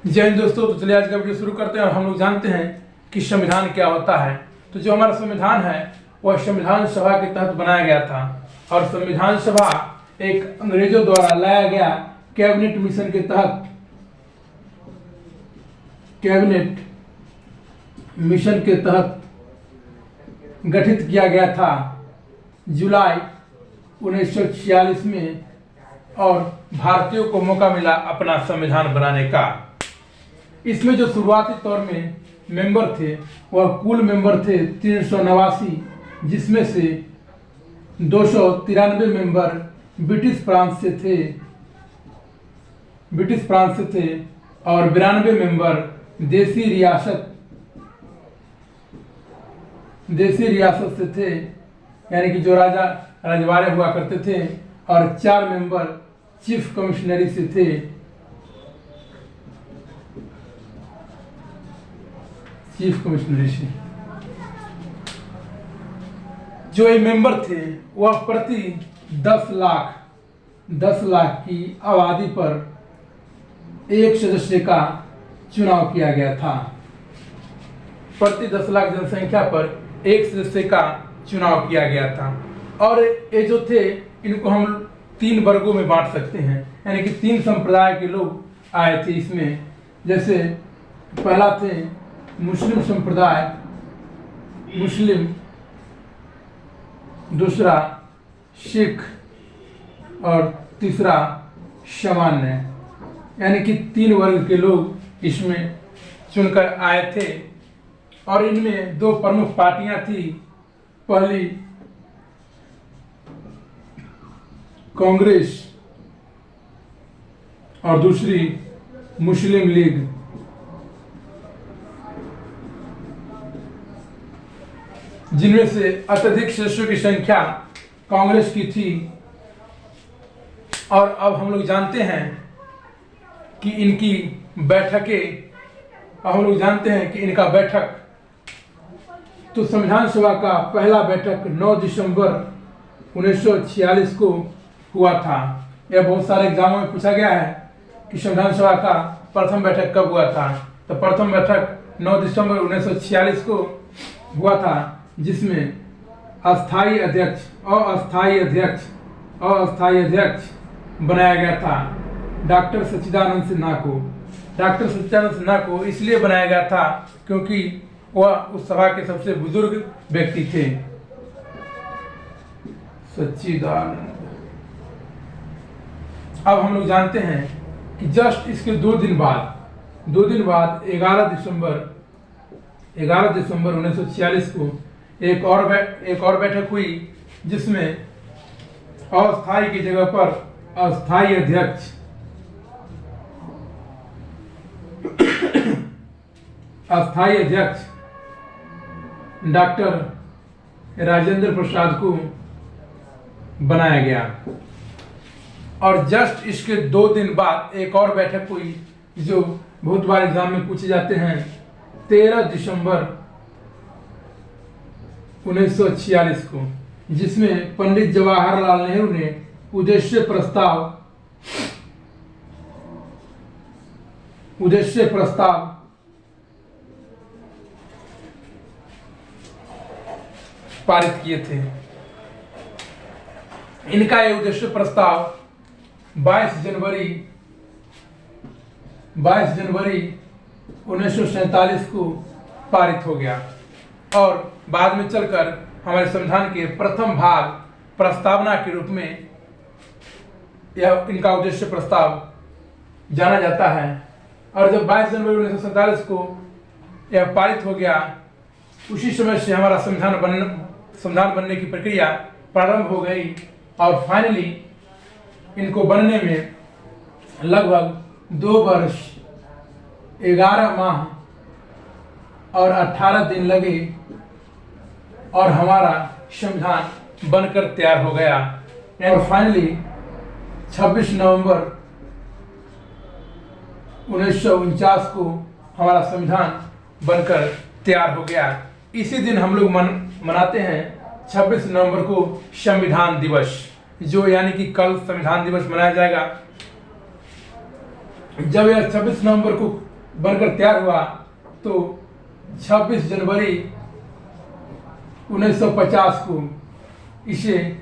जय हिंद दोस्तों। तो चलिए आज का वीडियो शुरू करते हैं। और हम लोग जानते हैं कि संविधान क्या होता है। तो जो हमारा संविधान है वह संविधान सभा के तहत बनाया गया था। और संविधान सभा एक अंग्रेजों द्वारा लाया गया कैबिनेट मिशन के तहत गठित किया गया था जुलाई 1946 में। और भारतीयों को मौका मिला अपना संविधान बनाने का। इसमें जो शुरुआती तौर में मेंबर थे वह कुल मेंबर थे 389, जिसमें से 293 मेंबर ब्रिटिश प्रांत से थे और 92 मेंबर देसी रियासत से थे, यानी कि जो राजा रजवाड़े हुआ करते थे। और 4 मेंबर चीफ कमिश्नरी से थे। जो ये मेंबर थे वह प्रति 10 लाख की आबादी पर एक सदस्य का चुनाव किया गया था। प्रति 10 लाख जनसंख्या पर एक सदस्य का चुनाव किया गया था। और ये जो थे इनको हम 3 वर्गों में बांट सकते हैं, यानी कि 3 संप्रदाय के लोग आए थे इसमें। जैसे पहला थे मुस्लिम संप्रदाय, दूसरा सिख और तीसरा सामान्य, यानी कि 3 वर्ग के लोग इसमें चुनकर आए थे। और इनमें 2 प्रमुख पार्टियां थी। पहली कांग्रेस और दूसरी मुस्लिम लीग। जिनमें से अत्यधिक सदस्यों की संख्या कांग्रेस की थी। और अब हम लोग जानते हैं कि इनका बैठक तो संविधान सभा का पहला बैठक 9 दिसंबर 1946 को हुआ था। यह बहुत सारे एग्जामों में पूछा गया है कि संविधान सभा का प्रथम बैठक कब हुआ था। तो प्रथम बैठक 9 दिसंबर 1946 को हुआ था, जिसमें अस्थायी अध्यक्ष बनाया गया था डॉक्टर सच्चिदानंद सिन्हा को इसलिए बनाया गया था क्योंकि वह उस सभा के सबसे बुजुर्ग व्यक्ति थे। सच्चिदानंद। अब हम लोग जानते हैं कि जस्ट इसके 2 दिन बाद 11 दिसंबर 1946 को एक और बैठक हुई, जिसमें अस्थायी की जगह पर अस्थायी अध्यक्ष डॉक्टर राजेंद्र प्रसाद को बनाया गया। और जस्ट इसके 2 दिन बाद एक और बैठक हुई जो बहुत बार एग्जाम में पूछे जाते हैं। 13 दिसंबर 1946 को, जिसमें पंडित जवाहरलाल नेहरू ने उद्देश्य प्रस्ताव पारित किए थे। इनका यह उद्देश्य प्रस्ताव 22 जनवरी 1947 को पारित हो गया। और बाद में चलकर हमारे संविधान के प्रथम भाग प्रस्तावना के रूप में यह इनका उद्देश्य प्रस्ताव जाना जाता है। और जब 22 जनवरी 1947 को यह पारित हो गया, उसी समय से हमारा संविधान बनने की प्रक्रिया प्रारंभ हो गई। और फाइनली इनको बनने में लगभग 2 वर्ष 11 माह और 18 दिन लगे और हमारा संविधान बनकर तैयार हो गया। और फाइनली 26 नवंबर 1949 को हमारा संविधान बनकर तैयार हो गया। इसी दिन हम लोग मनाते हैं 26 नवंबर को संविधान दिवस, जो यानी कि कल संविधान दिवस मनाया जाएगा। जब यह 26 नवंबर को बनकर तैयार हुआ तो 26 जनवरी 1950 को इसे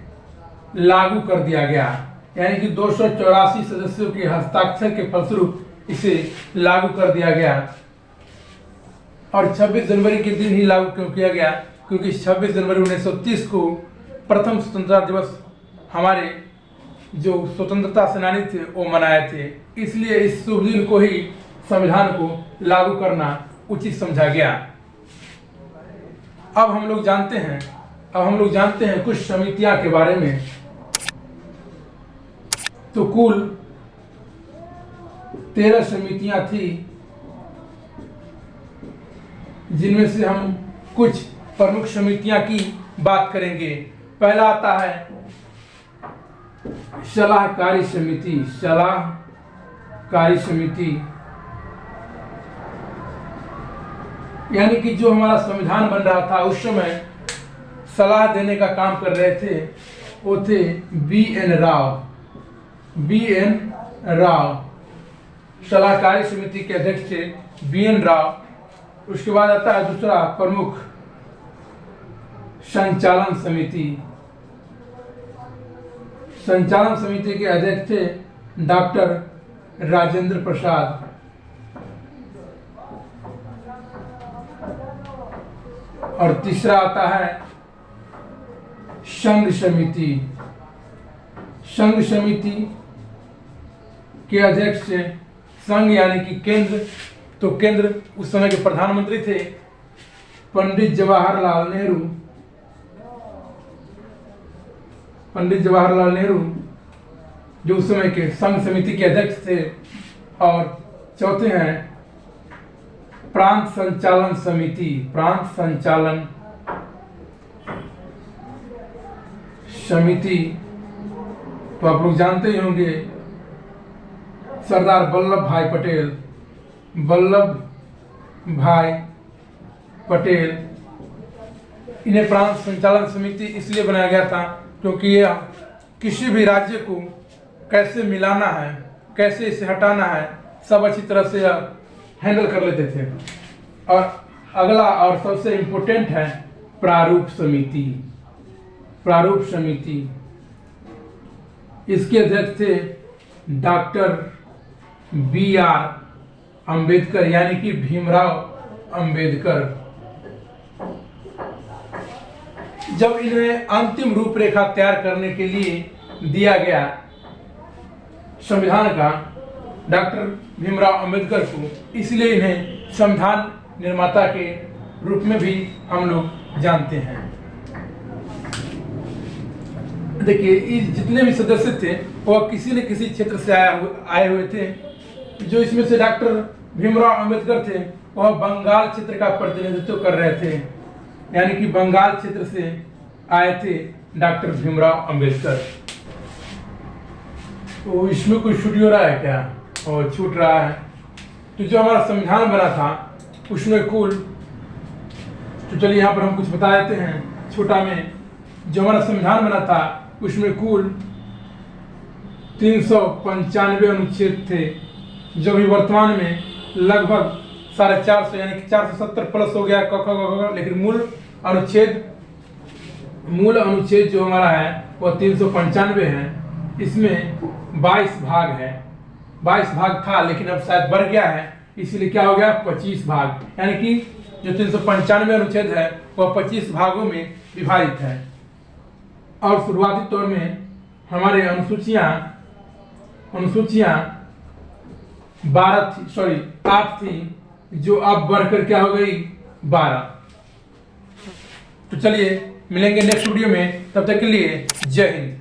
लागू कर दिया गया, यानी कि 284 सदस्यों के हस्ताक्षर के फलस्वरूप इसे लागू कर दिया गया। और 26 जनवरी के दिन ही लागू क्यों किया गया? क्योंकि 26 जनवरी 1930 को प्रथम स्वतंत्रता दिवस हमारे जो स्वतंत्रता सेनानी थे वो मनाए थे, इसलिए इस शुभ दिन को ही संविधान को लागू करना उचित समझा गया। अब हम लोग जानते हैं कुछ समितियां के बारे में। तो कुल 13 समितियां थी, जिनमें से हम कुछ प्रमुख समितियां की बात करेंगे। पहला आता है सलाहकारी समिति, यानी कि जो हमारा संविधान बन रहा था उस समय सलाह देने का काम कर रहे थे वो थे बी.एन. राव। सलाहकारी समिति के अध्यक्ष थे बी.एन. राव। उसके बाद आता है दूसरा प्रमुख संचालन समिति के अध्यक्ष थे डॉक्टर राजेंद्र प्रसाद। और तीसरा आता है संघ समिति के अध्यक्ष थे संघ यानी कि केंद्र। तो केंद्र उस समय के प्रधानमंत्री थे पंडित जवाहरलाल नेहरू, जो उस समय के संघ समिति के अध्यक्ष थे। और चौथे हैं प्रांत संचालन समिति। तो आप लोग जानते ही होंगे सरदार वल्लभ भाई पटेल। इन्हें प्रांत संचालन समिति इसलिए बनाया गया था क्योंकि यह किसी भी राज्य को कैसे मिलाना है, कैसे इसे हटाना है, सब अच्छी तरह से हैंडल कर लेते थे। और अगला और सबसे इम्पोर्टेंट है प्रारूप समिति। इसके अध्यक्ष थे डॉक्टर बी.आर. अंबेडकर, यानी कि भीमराव अंबेडकर। जब इन्हें अंतिम रूपरेखा तैयार करने के लिए दिया गया संविधान का डॉक्टर भीमराव अंबेडकर को, इसलिए इन्हें संविधान निर्माता के रूप में भी हम लोग जानते हैं। देखिए, इस जितने भी सदस्य थे वह किसी न किसी क्षेत्र से आए हुए थे। जो इसमें से डॉक्टर भीमराव अंबेडकर थे वह बंगाल क्षेत्र का प्रतिनिधित्व कर रहे थे, यानी कि बंगाल क्षेत्र से आए थे डॉक्टर भीमराव अंबेडकर। तो इसमें कुछ छूट हो रहा है क्या? और छूट रहा है। तो जो हमारा संविधान बना था उसमें कुल, तो चलिए यहाँ पर हम कुछ बता देते हैं छोटा में। जो हमारा संविधान बना था उसमें कुल 395 अनुच्छेद थे, जो भी वर्तमान में लगभग 450 यानी कि 470 प्लस हो गया क, लेकिन मूल अनुच्छेद जो हमारा है वह 395 है। इसमें 22 भाग है। 22 भाग था लेकिन अब शायद बढ़ गया है, इसलिए क्या हो गया 25 भाग, यानी कि जो 395 अनुच्छेद है वह 25 भागों में विभाजित है। और शुरुआती तौर में हमारे अनुसूचियां 8 थी, जो अब बढ़कर क्या हो गई 12। तो चलिए मिलेंगे नेक्स्ट वीडियो में, तब तक के लिए जय हिंद।